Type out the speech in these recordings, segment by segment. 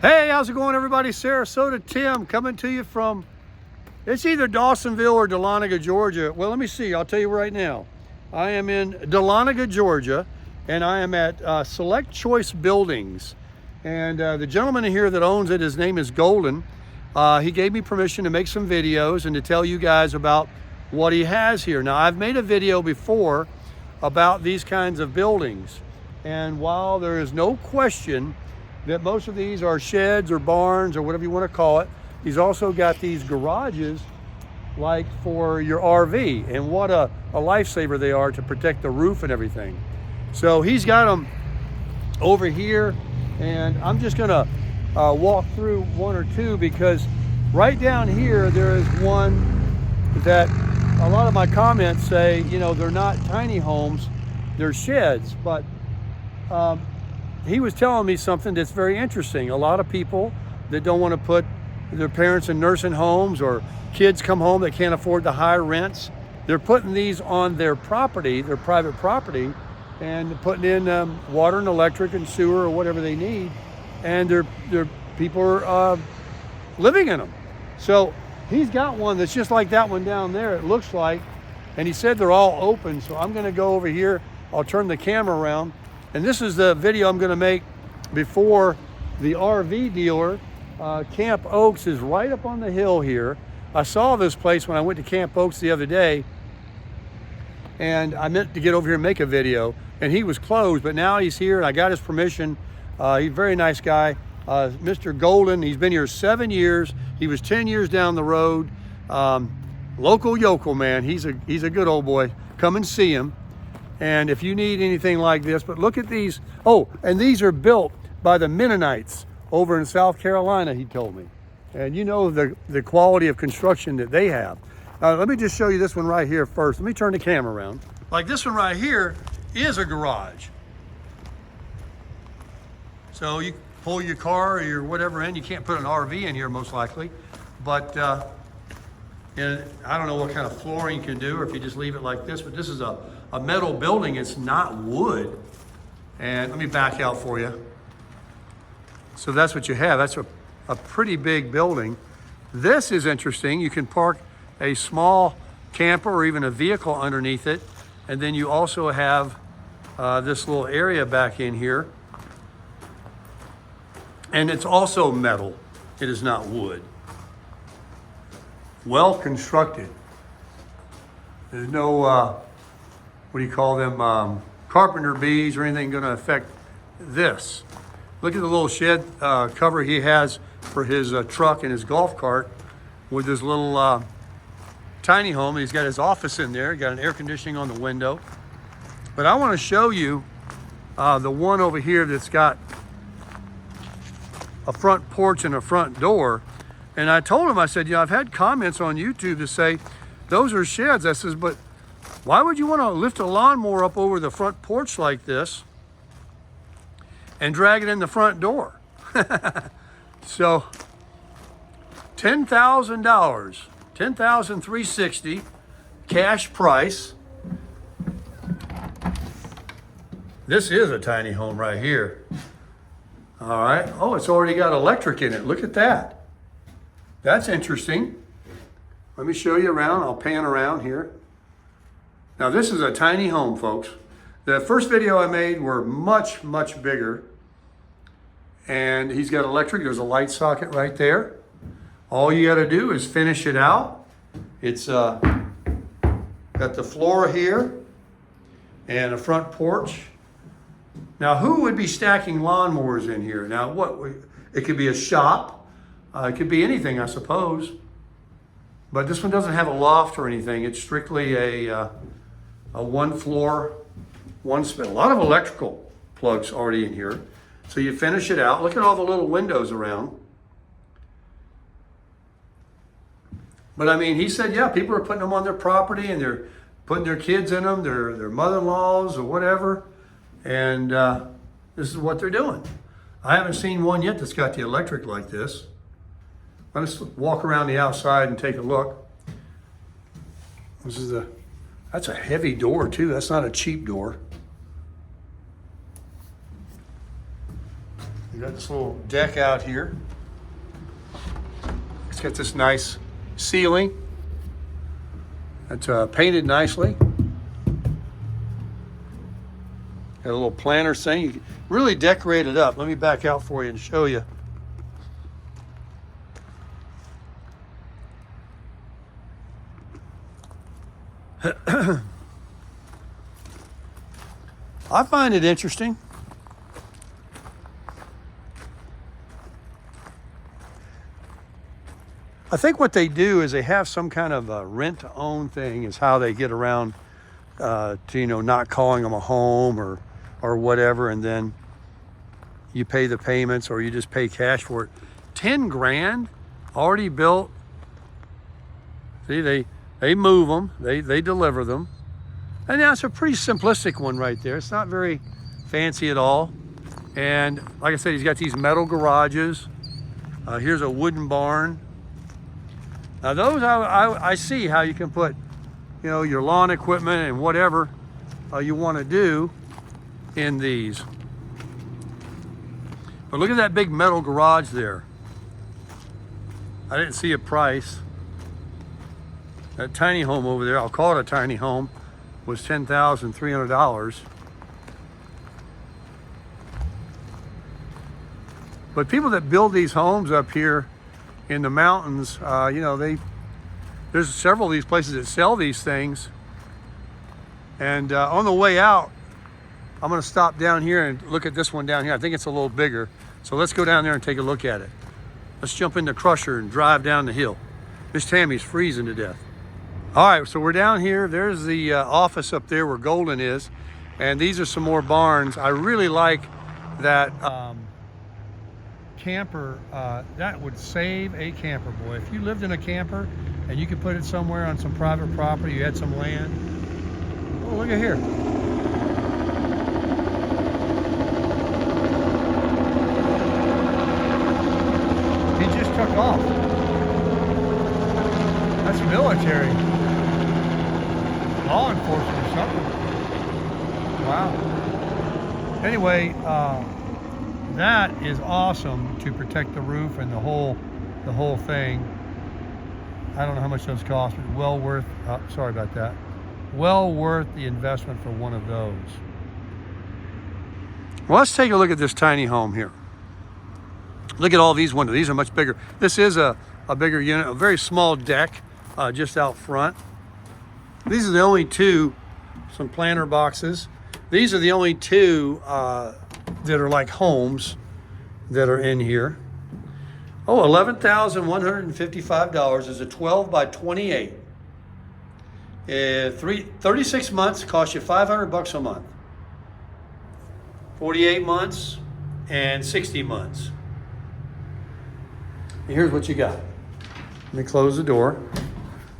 Hey, how's it going, everybody? Sarasota Tim coming to you from, it's either Dawsonville or dahlonega, Georgia. Well, let me see. I'll tell you right now. I am in dahlonega, Georgia, and I am at Select Choice Buildings. And the gentleman here that owns it, his name is Golden. He gave me permission to make some videos and to tell you guys about what he has here. Now, I've made a video before about these kinds of buildings. And while there is no question that most of these are sheds or barns or whatever you want to call it, he's also got these garages like for your RV, and what a lifesaver they are to protect the roof and everything. So he's got them over here, and I'm just gonna walk through one or two, because right down here there is one that a lot of my comments say, you know, they're not tiny homes, they're sheds. But he was telling me something that's very interesting. A lot of people that don't want to put their parents in nursing homes, or kids come home that can't afford the high rents, they're putting these on their property, their private property, and putting in water and electric and sewer or whatever they need, and their people are living in them. So he's got one that's just like that one down there, it looks like, and he said they're all open. So I'm going to go over here. I'll turn the camera around. And this is the video I'm going to make before the RV dealer. Camp Oaks is right up on the hill here. I saw this place when I went to Camp Oaks the other day, and I meant to get over here and make a video, and he was closed, but now he's here and I got his permission. He's a very nice guy. Mr. Golden, he's been here 7 years. He was 10 years down the road. Local yokel, man. He's a good old boy. Come and see him. And if you need anything like this, but look at these. Oh, and these are built by the Mennonites over in South Carolina, he told me. And you know the quality of construction that they have. Let me just show you this one right here first. Let me turn the camera around. Like this one right here is a garage. So you pull your car or your whatever in. You can't put an RV in here most likely. But and I don't know what kind of flooring you can do, or if you just leave it like this, but this is a metal building. It's not wood. And let me back out for you. So that's what you have. That's a pretty big building. This is interesting. You can park a small camper or even a vehicle underneath it. And then you also have this little area back in here. And it's also metal. It is not wood. Well constructed. There's no, what do you call them, carpenter bees or anything going to affect this. Look at the little shed cover he has for his truck and his golf cart with his little tiny home. He's got his office in there, got an air conditioning on the window. But I want to show you the one over here that's got a front porch and a front door. And I told him, I said, you know, I've had comments on YouTube to say, those are sheds. I says, but why would you want to lift a lawnmower up over the front porch like this and drag it in the front door? So $10,000, $10,360 cash price. This is a tiny home right here. All right. Oh, it's already got electric in it. Look at that. That's interesting. Let me show you around. I'll pan around here. Now this is a tiny home, folks. The first video I made were much, much bigger. And he's got electric. There's a light socket right there. All you got to do is finish it out. It's got the floor here and a front porch. Now, who would be stacking lawnmowers in here? Now, it could be a shop. It could be anything, I suppose. But this one doesn't have a loft or anything. It's strictly a one floor, one space. A lot of electrical plugs already in here. So you finish it out. Look at all the little windows around. But I mean, he said, yeah, people are putting them on their property and they're putting their kids in them, their mother-in-laws or whatever. And this is what they're doing. I haven't seen one yet that's got the electric like this. Let's walk around the outside and take a look. That's a heavy door too. That's not a cheap door. You got this little deck out here. It's got this nice ceiling. It's painted nicely. Got a little planter thing. You can really decorate it up. Let me back out for you and show you. I find it interesting. I think what they do is they have some kind of a rent-to-own thing is how they get around to, you know, not calling them a home or whatever, and then you pay the payments or you just pay cash for it. 10 grand already built. See, they move them, they deliver them. And that's a pretty simplistic one right there. It's not very fancy at all. And like I said, he's got these metal garages. Here's a wooden barn. Now those, I see how you can put, you know, your lawn equipment and whatever you want to do in these. But look at that big metal garage there. I didn't see a price. That tiny home over there, I'll call it a tiny home, was $10,300. But people that build these homes up here in the mountains, you know, there's several of these places that sell these things. And on the way out, I'm gonna stop down here and look at this one down here. I think it's a little bigger. So let's go down there and take a look at it. Let's jump in the crusher and drive down the hill. Miss Tammy's freezing to death. All right, so we're down here. There's the office up there where Golden is. And these are some more barns. I really like that camper. That would save a camper, boy. If you lived in a camper and you could put it somewhere on some private property, you had some land. Oh, look at here. He just took off. That's military. Law enforcement or something. Wow. Anyway, that is awesome to protect the roof and the whole thing. I don't know how much those cost, but well worth, sorry about that. Well worth the investment for one of those. Well, let's take a look at this tiny home here. Look at all these windows. These are much bigger. This is a bigger unit, a very small deck just out front. These are the only two, some planter boxes. These are the only two that are like homes that are in here. Oh, $11,155 is a 12 by 28. 36 months costs you $500 a month. 48 months and 60 months. And here's what you got. Let me close the door.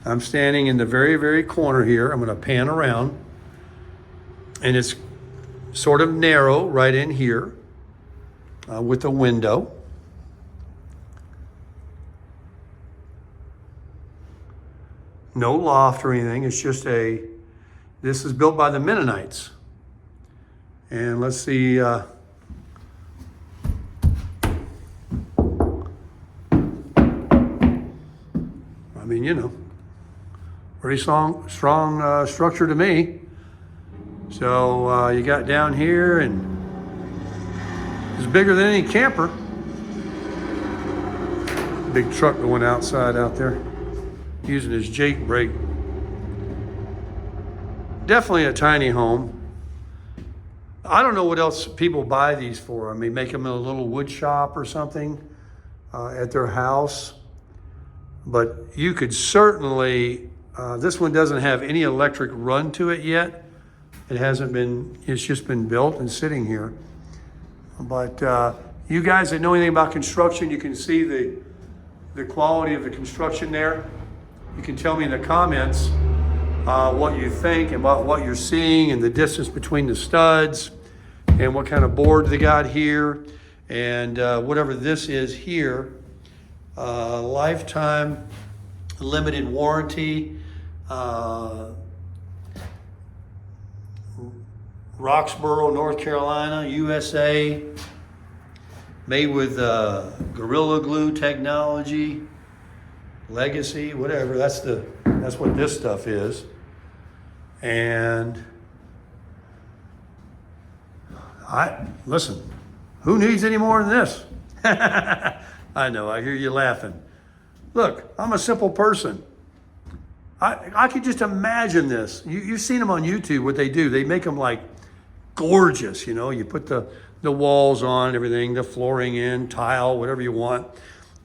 I'm standing in the very, very corner here. I'm going to pan around. And it's sort of narrow right in here with a window. No loft or anything. It's just this is built by the Mennonites. And let's see. I mean, you know, pretty strong structure to me. So you got down here, and it's bigger than any camper. Big truck going outside out there, using his Jake brake. Definitely a tiny home. I don't know what else people buy these for. I mean, make them in a little wood shop or something at their house. But you could certainly, this one doesn't have any electric run to it yet. It hasn't been, it's just been built and sitting here. But you guys that know anything about construction, you can see the quality of the construction there. You can tell me in the comments what you think about what you're seeing and the distance between the studs and what kind of board they got here and whatever this is here. Lifetime limited warranty. Roxborough, North Carolina, USA. made with Gorilla Glue technology, Legacy, whatever. That's what this stuff is. And listen, who needs any more than this? I know, I hear you laughing. Look, I'm a simple person. I could just imagine this. You've seen them on YouTube, what they do. They make them like gorgeous, you know. You put the walls on, everything, the flooring in, tile, whatever you want.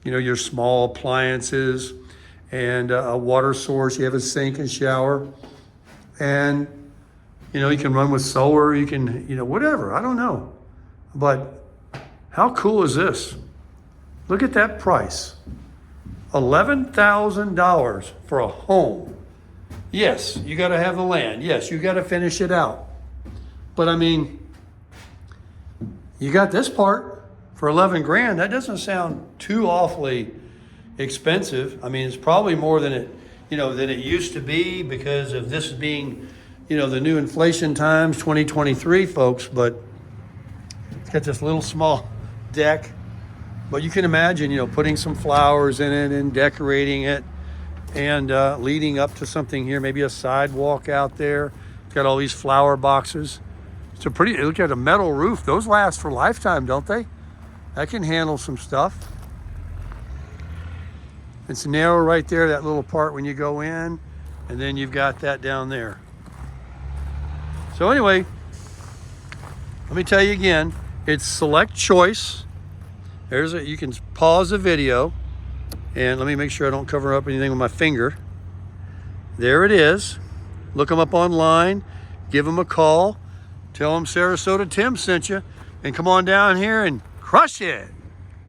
You know, your small appliances and a water source. You have a sink and shower. And, you know, you can run with solar. You can, you know, whatever. I don't know. But how cool is this? Look at that price. $11,000 for a home. Yes, you got to have the land. Yes, you got to finish it out. But I mean, you got this part for 11 grand. That doesn't sound too awfully expensive. I mean, it's probably more than it used to be because of this being, you know, the new inflation times, 2023, folks. But it's got this little small deck. But you can imagine, you know, putting some flowers in it and decorating it and leading up to something here, maybe a sidewalk out there. It's got all these flower boxes. It's a pretty, look at a metal roof. Those last for a lifetime, don't they? That can handle some stuff. It's narrow right there, that little part when you go in, and then you've got that down there. So anyway, let me tell you again, it's select choice. You can pause the video, and let me make sure I don't cover up anything with my finger. There it is. Look them up online, give them a call, tell them Sarasota Tim sent you, and come on down here and crush it.